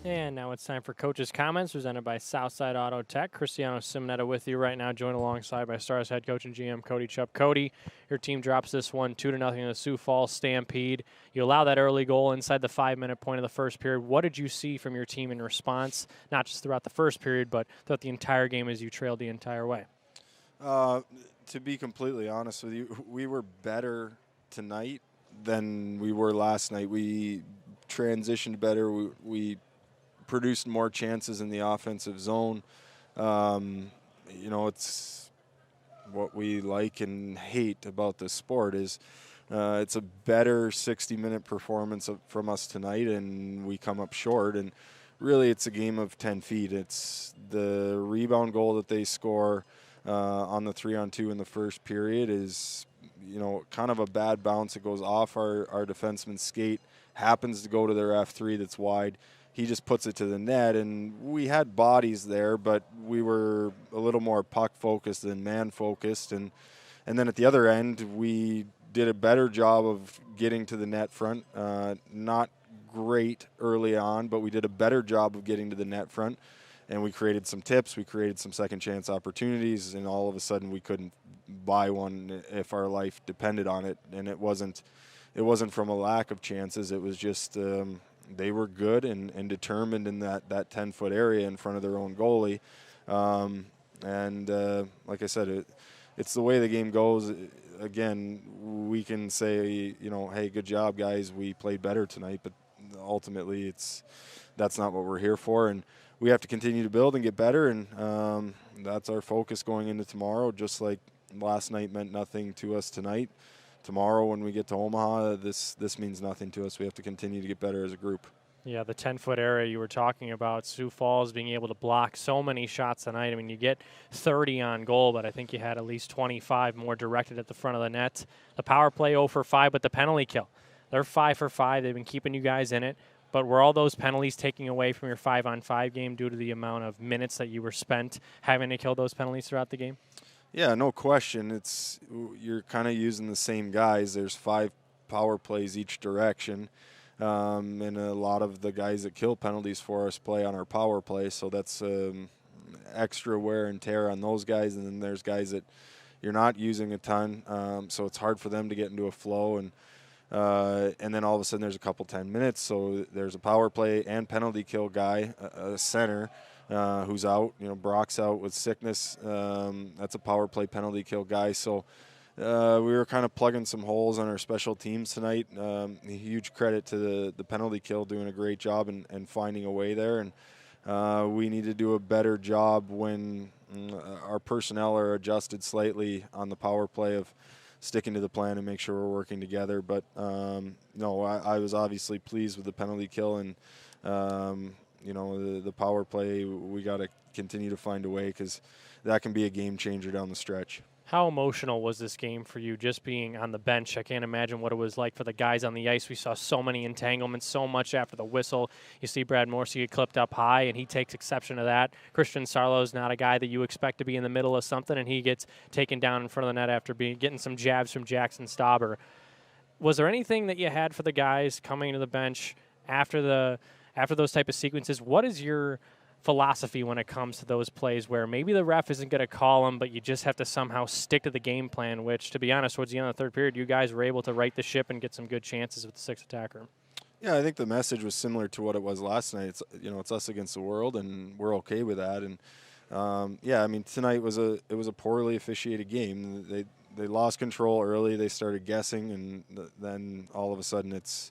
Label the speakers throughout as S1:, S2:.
S1: And now it's time for Coach's Comments, presented by Southside Auto Tech. Cristiano Simonetta with you right now, joined alongside by Stars head coach and GM Cody Chupp. Cody, your team drops this one 2-0 in the Sioux Falls Stampede. You allow that early goal inside the 5-minute point of the first period. What did you see from your team in response, not just throughout the first period, but throughout the entire game as you trailed the entire way?
S2: To be completely honest with you, we were better tonight than we were last night. We transitioned better. We produced more chances in the offensive zone. It's what we like and hate about this sport is it's a better 60-minute performance from us tonight, and we come up short. And really, it's a game of 10 feet. It's the rebound goal that they score on the 3-on-2 in the first period is, kind of a bad bounce. It goes off our defenseman's skate, happens to go to their F3 that's wide. He just puts it to the net, and we had bodies there, but we were a little more puck-focused than man-focused. And then at the other end, we did a better job of getting to the net front. Not great early on, but we did a better job of getting to the net front. And we created some tips, we created some second-chance opportunities, and all of a sudden we couldn't buy one if our life depended on it. And it wasn't from a lack of chances. It was just they were good and determined in that 10-foot area in front of their own goalie. Like I said, it's the way the game goes. Again, we can say, hey, good job, guys. We played better tonight, but ultimately that's not what we're here for. And we have to continue to build and get better, and that's our focus going into tomorrow, just like last night meant nothing to us tonight. Tomorrow when we get to Omaha, this means nothing to us. We have to continue to get better as a group.
S1: Yeah, the 10-foot area you were talking about, Sioux Falls being able to block so many shots tonight. I mean, you get 30 on goal, but I think you had at least 25 more directed at the front of the net. The power play 0 for 5, but the penalty kill, they're 5 for 5. They've been keeping you guys in it. But were all those penalties taking away from your 5-on-5 game due to the amount of minutes that you were spent having to kill those penalties throughout the game?
S2: Yeah, no question. You're kind of using the same guys. There's 5 power plays each direction, and a lot of the guys that kill penalties for us play on our power play, so that's extra wear and tear on those guys. And then there's guys that you're not using a ton, so it's hard for them to get into a flow. And then all of a sudden there's a couple 10 minutes, so there's a power play and penalty kill guy, a center, who's out. Brock's out with sickness. That's a power play penalty kill guy. So we were kind of plugging some holes on our special teams tonight. Huge credit to the penalty kill doing a great job and finding a way there. And we need to do a better job when our personnel are adjusted slightly on the power play of sticking to the plan and make sure we're working together. But no, I was obviously pleased with the penalty kill, and the power play, we got to continue to find a way, because that can be a game changer down the stretch.
S1: How emotional was this game for you, just being on the bench? I can't imagine what it was like for the guys on the ice. We saw so many entanglements, so much after the whistle. You see Brad Morrissey get clipped up high, and he takes exception to that. Christian Sarlo's not a guy that you expect to be in the middle of something, and he gets taken down in front of the net after getting some jabs from Jackson Stauber. Was there anything that you had for the guys coming to the bench after those type of sequences? What is your philosophy when it comes to those plays where maybe the ref isn't going to call them, but you just have to somehow stick to the game plan, which, to be honest, towards the end of the third period, you guys were able to right the ship and get some good chances with the 6th attacker?
S2: Yeah, I think the message was similar to what it was last night. It's us against the world, and we're okay with that. And tonight was a poorly officiated game. They lost control early. They started guessing, and then all of a sudden it's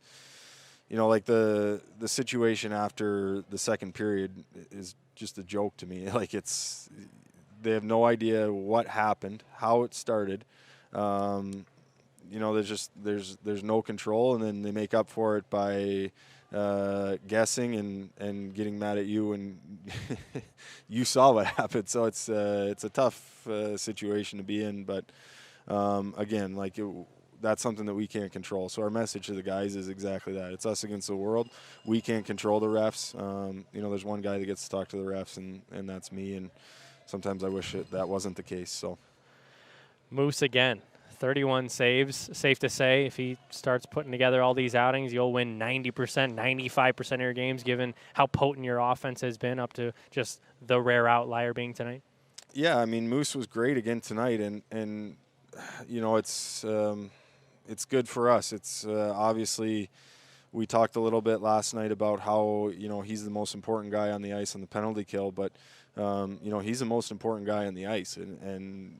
S2: like the situation after the second period is just a joke to me. They have no idea what happened, how it started. There's no control, and then they make up for it by guessing and getting mad at you, and you saw what happened. So it's a tough situation to be in, but again, that's something that we can't control. So our message to the guys is exactly that. It's us against the world. We can't control the refs. There's one guy that gets to talk to the refs, and that's me. And sometimes I wish that wasn't the case. So
S1: Moose again. 31 saves. Safe to say, if he starts putting together all these outings, you'll win 90%, 95% of your games, given how potent your offense has been up to just the rare outlier being tonight.
S2: Yeah, I mean, Moose was great again tonight, and you know, it's good for us. It's obviously, we talked a little bit last night about how, you know, he's the most important guy on the ice on the penalty kill, but you know, he's the most important guy on the ice, and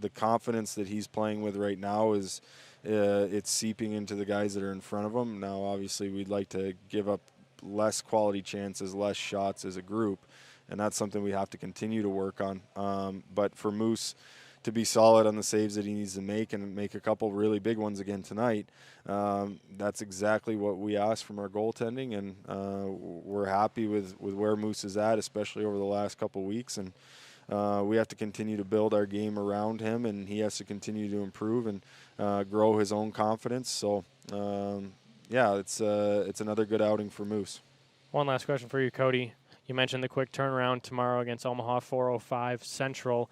S2: the confidence that he's playing with right now is it's seeping into the guys that are in front of him. Now, obviously, we'd like to give up less quality chances, less shots as a group, and that's something we have to continue to work on. But for Moose to be solid on the saves that he needs to make and make a couple really big ones again tonight, that's exactly what we asked from our goaltending, and we're happy with where Moose is at, especially over the last couple weeks. And we have to continue to build our game around him, and he has to continue to improve and grow his own confidence. So, yeah, it's another good outing for Moose.
S1: One last question for you, Cody. You mentioned the quick turnaround tomorrow against Omaha 405 Central.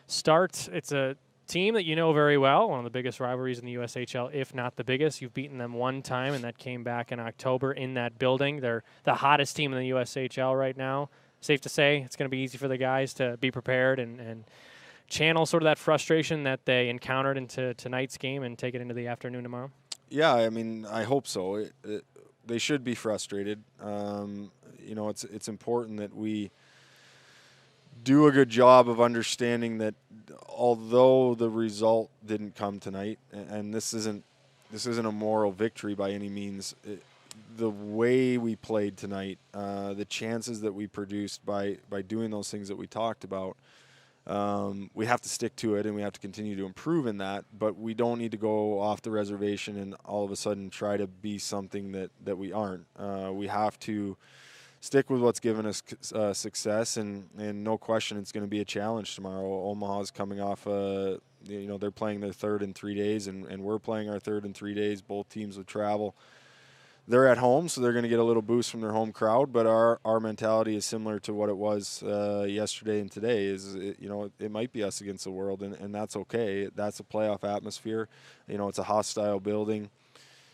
S1: It's a team that you know very well, one of the biggest rivalries in the USHL, if not the biggest. You've beaten them one time, and that came back in October in that building. They're the hottest team in the USHL right now. Safe to say it's going to be easy for the guys to be prepared and channel sort of that frustration that they encountered into tonight's game and take it into the afternoon tomorrow?
S2: Yeah, I mean, I hope so. They should be frustrated. You know, it's important that we do a good job of understanding that although the result didn't come tonight, and this isn't a moral victory by any means, the way we played tonight, the chances that we produced by doing those things that we talked about, we have to stick to it, and we have to continue to improve in that. But we don't need to go off the reservation and all of a sudden try to be something that we aren't. We have to stick with what's given us success, and no question it's going to be a challenge tomorrow. Omaha's coming off, you know, they're playing their third in 3 days, and we're playing our third in 3 days. Both teams would travel. They're at home, so they're going to get a little boost from their home crowd, but our mentality is similar to what it was yesterday and today. You know, it might be us against the world, and that's okay. That's a playoff atmosphere. You know, it's a hostile building.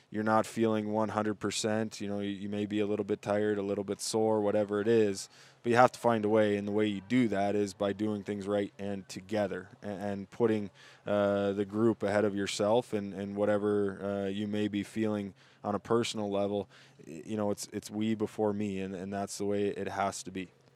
S2: You're not feeling 100%. You know, you may be a little bit tired, a little bit sore, whatever it is, but you have to find a way, and the way you do that is by doing things right and together, and putting the group ahead of yourself, and whatever you may be feeling on a personal level. You know, it's we before me, and that's the way it has to be.